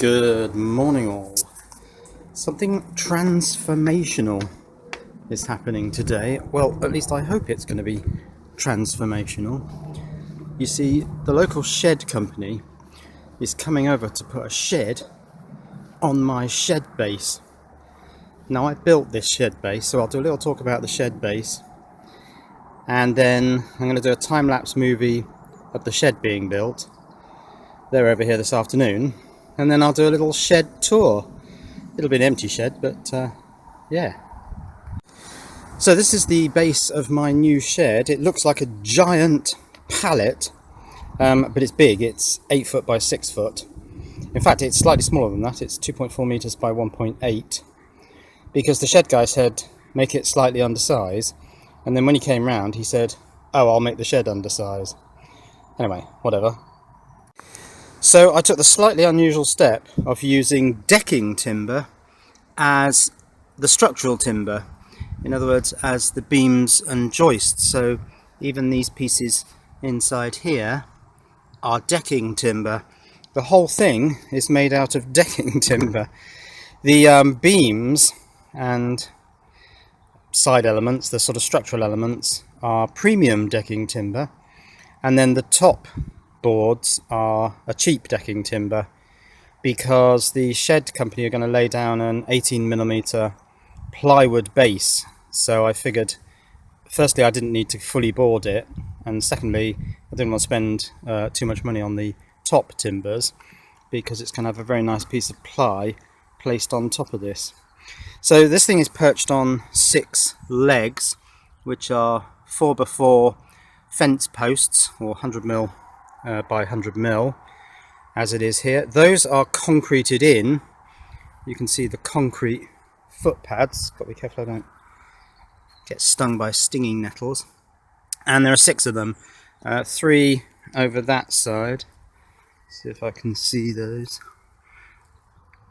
Good morning all. Something transformational is happening today. Well, at least I hope it's going to be transformational. You see, the local shed company is coming over to put a shed on my shed base. Now, I built this shed base, so I'll do a little talk about the shed base. And then I'm going to do a time-lapse movie of the shed being built. They're over here this afternoon. And then I'll do a little shed tour. It'll be an empty shed, but yeah. So this is the base of my new shed. It looks like a giant pallet, but it's big. It's 8 foot by 6 foot. In fact, it's slightly smaller than that. It's 2.4 meters by 1.8, because the shed guy said make it slightly undersized, and then when he came round he said, oh, I'll make the shed undersized. Anyway, whatever. So I took the slightly unusual step of using decking timber as the structural timber. In other words, as the beams and joists. So even these pieces inside here are decking timber. The whole thing is made out of decking timber. The beams and side elements, the sort of structural elements, are premium decking timber. And then the top boards are a cheap decking timber, because the shed company are going to lay down an 18mm plywood base. So I figured, firstly, I didn't need to fully board it, and secondly, I didn't want to spend too much money on the top timbers, because it's going to have a very nice piece of ply placed on top of this. So this thing is perched on 6 legs, which are 4x4 fence posts, or 100mm by 100mm, as it is here. Those are concreted in. You can see the concrete footpads. Got to be careful I don't get stung by stinging nettles. And there are 6 of them. 3 over that side. See if I can see those.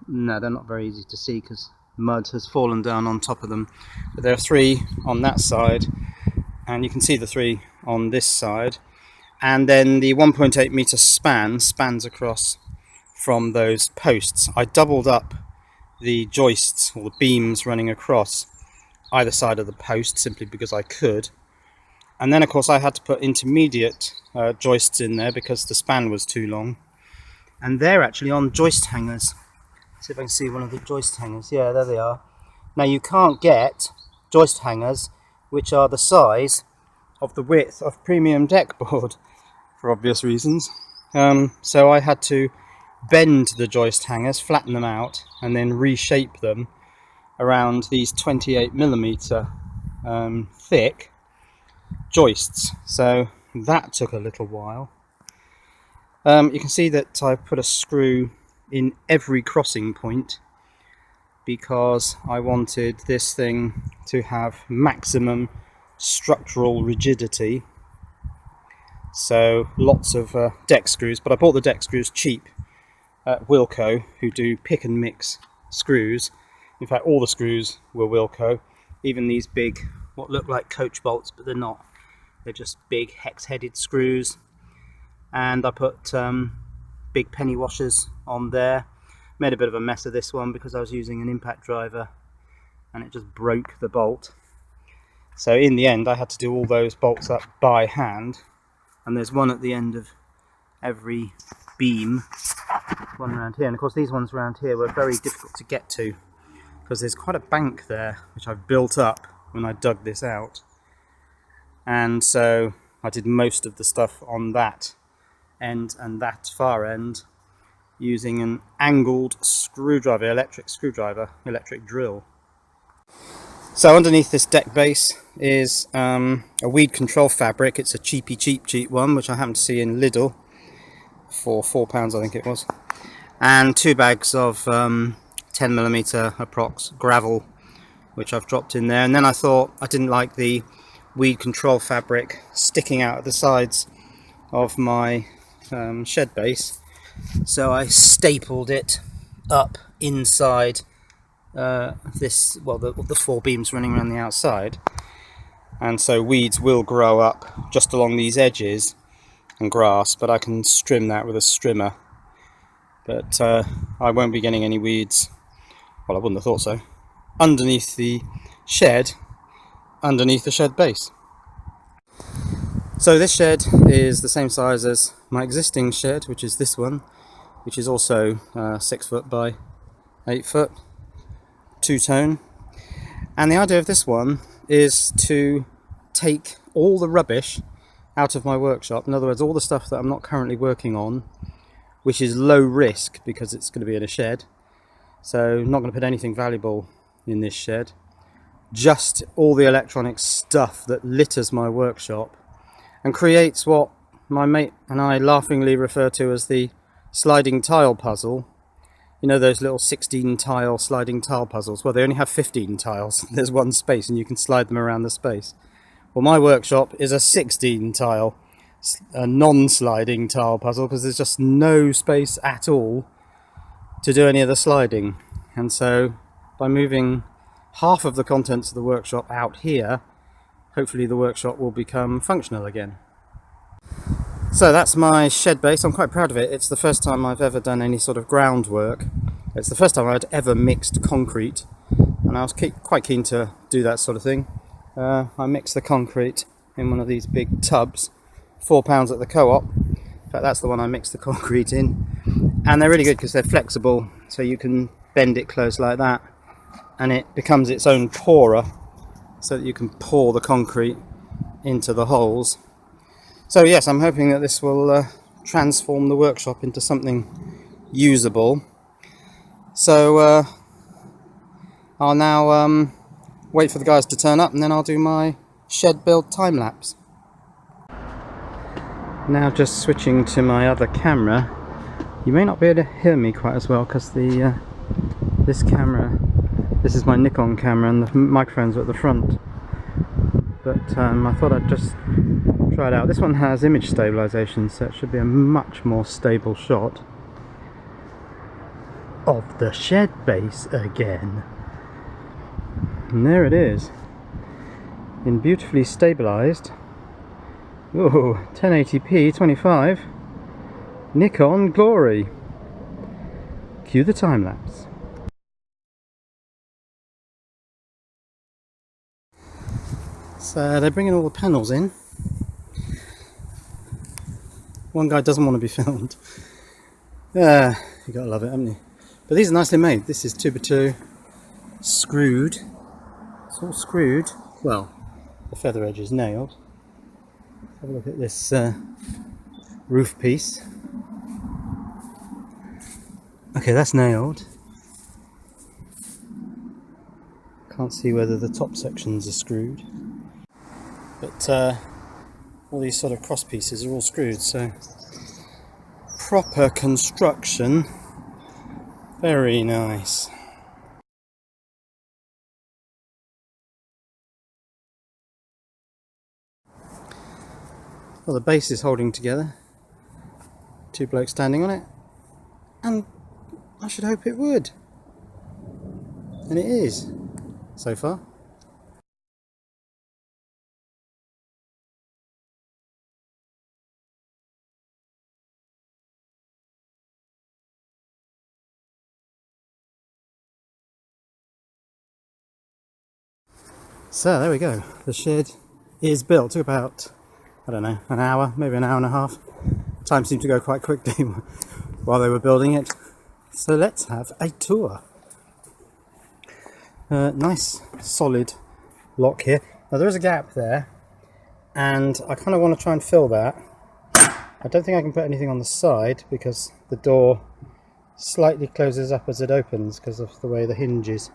No, they're not very easy to see because mud has fallen down on top of them. But there are 3 on that side, and you can see the 3 on this side. And then the 1.8 meter span spans across from those posts. I doubled up the joists, or the beams running across either side of the post, simply because I could. And then of course I had to put intermediate joists in there because the span was too long. And they're actually on joist hangers. Let's see if I can see one of the joist hangers. Yeah, there they are. Now you can't get joist hangers which are the size of the width of premium deck board, for obvious reasons. So I had to bend the joist hangers, flatten them out, and then reshape them around these 28mm thick joists. So that took a little while. You can see that I put a screw in every crossing point, because I wanted this thing to have maximum structural rigidity. So lots of deck screws, but I bought the deck screws cheap at Wilko, who do pick and mix screws. In fact, all the screws were Wilko, even these big, what look like coach bolts, but they're not. They're just big hex-headed screws. And I put big penny washers on there. Made a bit of a mess of this one because I was using an impact driver and it just broke the bolt. So in the end I had to do all those bolts up by hand. And there's one at the end of every beam, one around here. And of course these ones around here were very difficult to get to, because there's quite a bank there, which I've built up when I dug this out. And so I did most of the stuff on that end and that far end using an angled screwdriver, electric drill. So underneath this deck base is a weed control fabric. It's a cheap one, which I happened to see in Lidl for £4, I think it was. And 2 bags of 10mm approx gravel, which I've dropped in there. And then I thought I didn't like the weed control fabric sticking out at the sides of my shed base, so I stapled it up inside the 4 beams running around the outside, and so weeds will grow up just along these edges and grass, but I can trim that with a strimmer. But I I won't be getting any weeds, well, I wouldn't have thought so, underneath the shed base. So this shed is the same size as my existing shed, which is this one, which is also 6 foot by 8 foot, two-tone. And the idea of this one is to take all the rubbish out of my workshop. In other words, all the stuff that I'm not currently working on, which is low risk because it's going to be in a shed. So I'm not going to put anything valuable in this shed. Just all the electronic stuff that litters my workshop and creates what my mate and I laughingly refer to as the sliding tile puzzle. You know those little 16 tile sliding tile puzzles? Well, they only have 15 tiles. There's one space and you can slide them around the space. Well, my workshop is a 16 tile, a non-sliding tile puzzle because there's just no space at all to do any of the sliding. And so by moving half of the contents of the workshop out here, hopefully the workshop will become functional again. So that's my shed base. I'm quite proud of it. It's the first time I've ever done any sort of groundwork. It's the first time I'd ever mixed concrete, and I was quite keen to do that sort of thing. I mixed the concrete in one of these big tubs, £4 at the co-op. In fact, that's the one I mixed the concrete in. And they're really good because they're flexible, so you can bend it close like that, and it becomes its own pourer, so that you can pour the concrete into the holes. So yes, I'm hoping that this will transform the workshop into something usable. So I'll now wait for the guys to turn up and then I'll do my shed build time lapse. Now just switching to my other camera. You may not be able to hear me quite as well because this is my Nikon camera and the microphones are at the front. But I thought I'd just try it out. This one has image stabilization, so it should be a much more stable shot of the shed base again. And there it is, in beautifully stabilized. Oh, 1080p 25 Nikon glory. Cue the time lapse. So they're bringing all the panels in. One guy doesn't want to be filmed. You gotta love it, haven't you? But these are nicely made. This is 2x2, screwed. It's all screwed. Well, the feather edge is nailed. Let's have a look at this roof piece. Okay, that's nailed. Can't see whether the top sections are screwed. But all these sort of cross pieces are all screwed, so proper construction. Very nice. Well, the base is holding together. Two blokes standing on it, and I should hope it would. And it is, so far. So there we go, the shed is built. It took about, I don't know, an hour, maybe an hour and a half. Time seemed to go quite quickly while they were building it. So let's have a tour. Nice solid lock here. Now there is a gap there and I kind of want to try and fill that. I don't think I can put anything on the side because the door slightly closes up as it opens because of the way the hinge is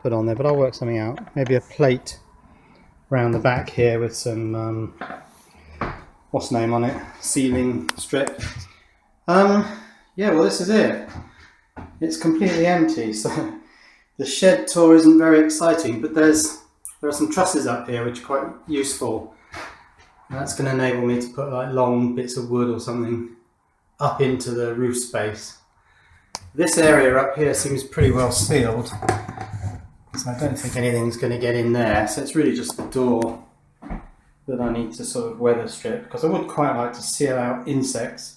put on there, but I'll work something out. Maybe a plate around the back here with some what's the name on it, ceiling strip. Yeah, well, this is it. It's completely empty, so the shed tour isn't very exciting, but there are some trusses up here which are quite useful. That's going to enable me to put like long bits of wood or something up into the roof space. This area up here seems pretty well sealed, so I don't think anything's going to get in there. So it's really just the door that I need to sort of weather strip, because I would quite like to seal out insects,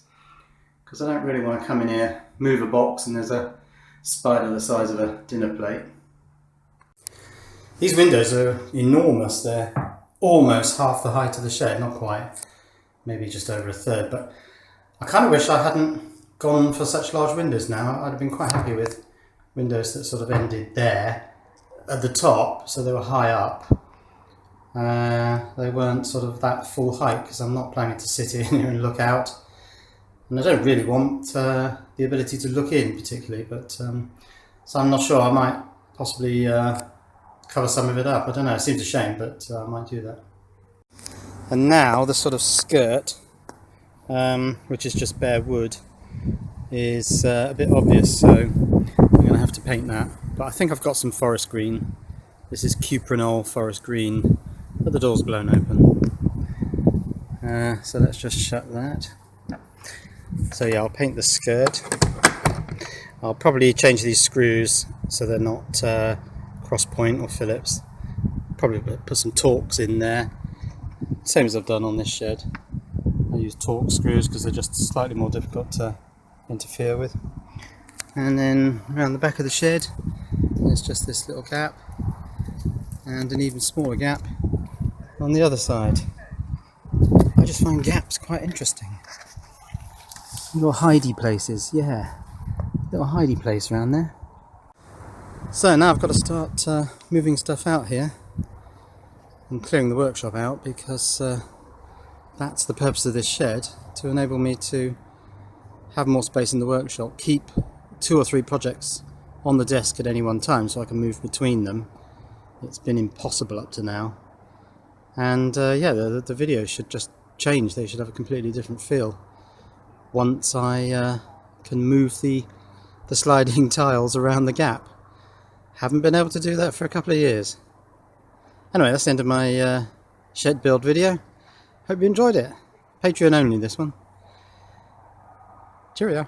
because I don't really want to come in here move a box and there's a spider the size of a dinner plate. These windows are enormous. They're almost half the height of the shed, not quite, maybe just over a third, but I kind of wish I hadn't gone for such large windows now. I'd have been quite happy with windows that sort of ended there at the top, so they were high up. They weren't sort of that full height, because I'm not planning to sit in here and look out, and I don't really want the ability to look in particularly, but so I'm not sure. I might possibly cover some of it up. I don't know, it seems a shame, but I might do that. And now the sort of skirt, which is just bare wood, is a bit obvious, so I'm going to have to paint that. But I think I've got some forest green. This is Cuprinol forest green, but the door's blown open. So let's just shut that. So yeah, I'll paint the skirt. I'll probably change these screws so they're not cross point or Phillips. Probably put some Torx in there, same as I've done on this shed. I use Torx screws because they're just slightly more difficult to interfere with. And then around the back of the shed, there's just this little gap, and an even smaller gap on the other side. I just find gaps quite interesting. Little hidey places, yeah. Little hidey place around there. So now I've got to start moving stuff out here and clearing the workshop out, because that's the purpose of this shed, to enable me to have more space in the workshop, keep 2 or 3 projects on the desk at any one time so I can move between them. It's been impossible up to now, and yeah, the videos should just change. They should have a completely different feel once I can move the sliding tiles around the gap. Haven't been able to do that for a couple of years. Anyway, that's the end of my shed build video. Hope you enjoyed it. Patreon only, this one. Cheerio.